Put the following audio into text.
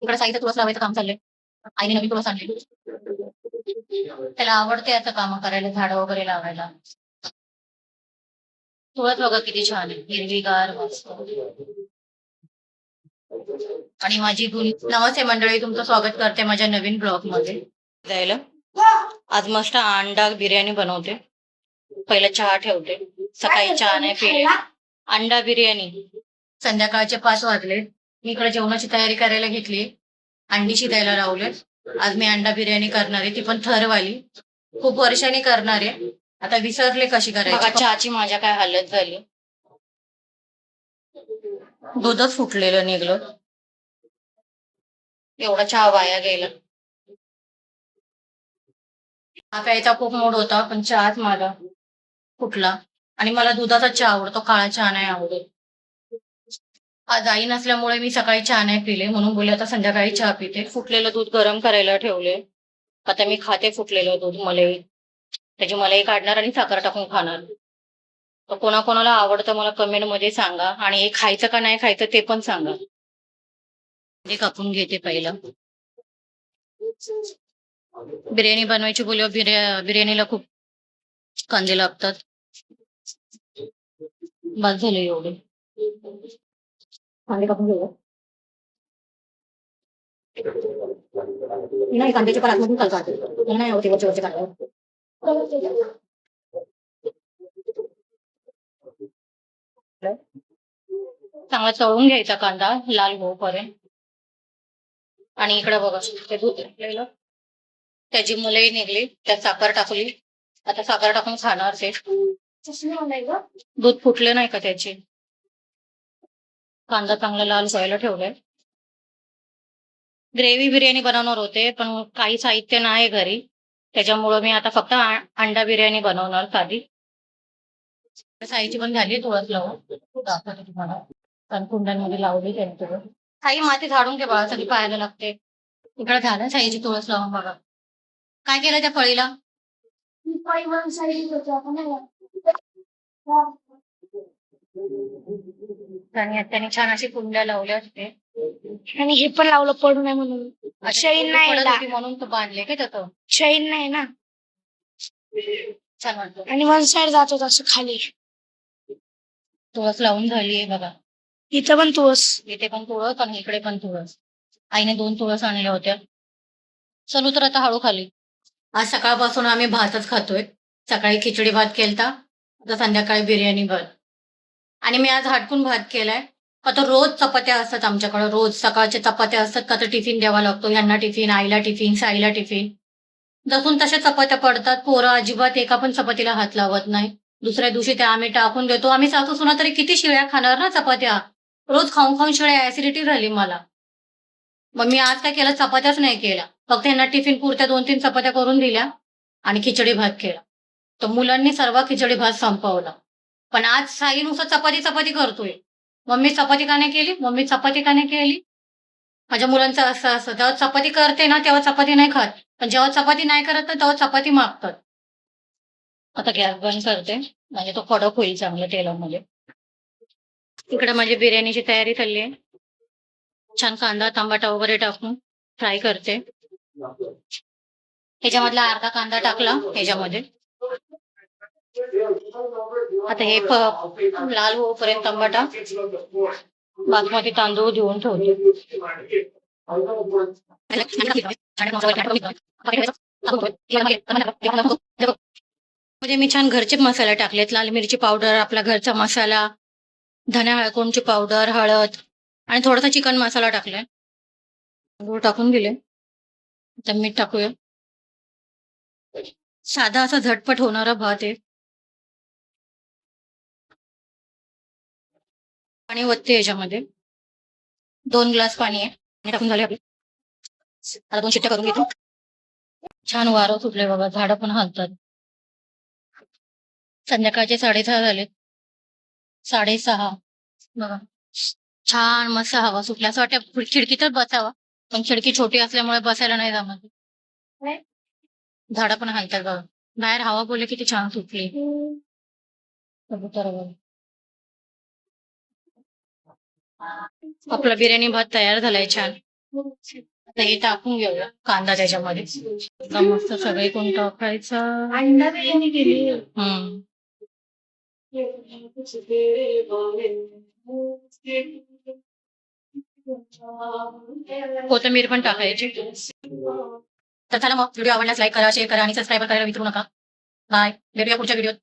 इकडे साईचं तुळस लावायचं काम चाललंय. आईने नवीन तुळस आणली. त्याला आवडते असं काम करायला, झाडं वगैरे लावायला. तुळस बघा किती छान आहे, हिरवीगार मस्त. आणि माझी नमस्ते मंडळी, तुमचं स्वागत करते माझ्या नवीन ब्लॉग मध्ये. जायला आज मस्त अंडा बिर्याणी बनवते. पहिला चहा ठेवते, सकाळी चहा नाही पिले. अंडा बिर्याणी. संध्याकाळचे 5 वाजले. मी इकडे जेवणाची तयारी करायला घेतली. अंडी शिजायला लावले. आज मी अंडा बिर्याणी करणार आहे, ती पण थरवाली. खूप वर्षांनी करणार आहे. आता विसरले कशी करायची. चहाची माझ्या काय हालत झाली. दूधच फुटलेलं निघलं. एवढा चहा वाया गेला. हा प्यायचा खूप मूड होता, पण चहाच माझा फुटला. आणि मला दुधाचा चहा आवडतो, काळा चहा नाही आवडत. आज आई नसल्यामुळे मी सकाळी चहा नाही पिले, म्हणून बोलले आता संध्याकाळी चहा पिते. फुटलेलं दूध गरम करायला ठेवले. आता मी खाते फुटलेलं दूध, मलाई. त्याची मलाई काढणार आणि साखर टाकून खाणार. तर कोणाकोणाला आवडतं मला कमेंट मध्ये सांगा, आणि हे खायचं का नाही खायचं ते पण सांगा. ते कापून घेते पहिला. बिर्याणी बनवायची बोलल्यावर बिर्याणीला खूप कांदे लागतात. बस झाले एवढे कांदे कापून घेऊया. नाही, कांद्याच्या पण आतमधून काढते नाही होते, वरचे काढायला. चांगला तळून घ्यायचा कांदा लाल होईपर्यंत. आणि इकडे बघा, ते दूध टाकलेलं, त्याची मलाई निघली, त्यात साखर टाकली. आता साखर टाकून खाणार ते. दूध फुटले नाही का त्याची. कांदा चांगला लाल व्हायला ठेवलाय. ग्रेव्ही बिर्याणी बनवणार होते, पण काही साहित्य नाही घरी, त्याच्यामुळं मी आता फक्त अंडा बिर्याणी बनवणार साधी. साईची पण झाली तुळस लावून, दाखवते तुम्हाला. कारण कुंड्यांमध्ये लावली त्यांच्यावर. काही माती झाडून घे बाळा, सगळी पाहायला लागते. इकडे झालं साईची तुळस लावून बघा. काय केलं त्या फळीला. त्यांनी छान अशी कुंड्या लावल्या असते. आणि हे पण लावलं पडू नये म्हणून. शैन नाही म्हणून तो बांधले काय त्याचं. शैन नाही ना, छान वाटतं. आणि वन साइड जात होत असं खाली. तुळस लावून झालीये बघा. इथं पण तुळस. इथे पण तुळस आणि इकडे पण तुळस. आईने 2 तुळस आणल्या होत्या. चलू तर आता हळू खाली. आज सकाळपासून आम्ही भातच खातोय. सकाळी खिचडी भात केलता, आता संध्याकाळी बिर्याणी भात. आणि मी आज हटकून भात केलाय. आता रोज चपात्या असतात आमच्याकडे, रोज सकाळच्या चपात्या असतात का, तर टिफिन द्यावा लागतो. यांना टिफिन, आईला टिफिन, साईला टिफिन. जसून तशा चपात्या पडतात. पोरं अजिबात एका पण चपातीला हात लावत नाही. दुसऱ्या दिवशी त्या आम्ही टाकून देतो. आम्ही सासू सुना तरी किती शिळ्या खाणार ना चपात्या. रोज खाऊन खाऊन शिळ्या, ऍसिडिटी झाली मला. मग मी आज काय केलं, चपात्याच नाही केल्या. फक्त यांना टिफिन पुरत्या 2-3 चपात्या करून दिल्या आणि खिचडी भात केला. तर मुलांनी सर्व खिचडी भात संपवला. पण आज साई नुसतं चपाती चपाती करतोय. मम्मी चपाती का नाही केली, मम्मी चपाती का नाही केली. माझ्या मुलांचं असं असं, जेव्हा चपाती करते ना तेव्हा चपाती नाही खात, पण जेव्हा चपाती नाही करत ना तेव्हा चपाती मागतात. आता गॅस बंद करते, म्हणजे तो कडक होईल चांगलं तेलामध्ये. इकडे माझी बिर्याणीची तयारी चालली आहे. छान कांदा टमाटा वगैरे टाकून फ्राय करते. ह्याच्यामधला अर्धा कांदा टाकला ह्याच्यामध्ये. आता हे लाल होईपर्यंत टमाटा, बासमती तांदूळ धुवून ठेवते. म्हणजे मी छान घरचे मसाले टाकलेत. लाल मिरची पावडर, आपला घरचा मसाला, धना हळकुंडची पावडर, हळद आणि थोडासा चिकन मसाला टाकलाय. तांदूळ टाकून दिले. आता मीठ टाकूया. साधा असा झटपट होणारा भात आहे. पाणी ओतते याच्यामध्ये. 2 ग्लास पाणी आहे. पाणी टाकून झाले आपले. आता 2 शिट्ट्या करून घेतो. छान वारं सुटले बाबा, झाडं पण हलतात. संध्याकाळचे 6:30 झाले. 6:30 बघा. छान मस्त हवा सुटल्या, असं वाटतं खिडकीतच बसावं, पण खिडकी छोटी असल्यामुळे बसायला नाही जमत. झाडं पण हलतात बघा. बाहेर हवा बोलले किती छान सुटली. आपला बिर्याणी भात तयार झालाय छान. आता हे टाकून घेऊया कांदा त्याच्यामध्ये. आता मस्त सगळे कोण टाकायचा. अंडा बिर्याणी केली. हम्म. कोथिंबीर पण टाकायची. तर चला मग व्हिडिओ आवडल्यास लाईक करा, शेअर करा आणि सबस्क्राईब करायला विसरू नका. बाय. भेटूया पुढच्या व्हिडिओत.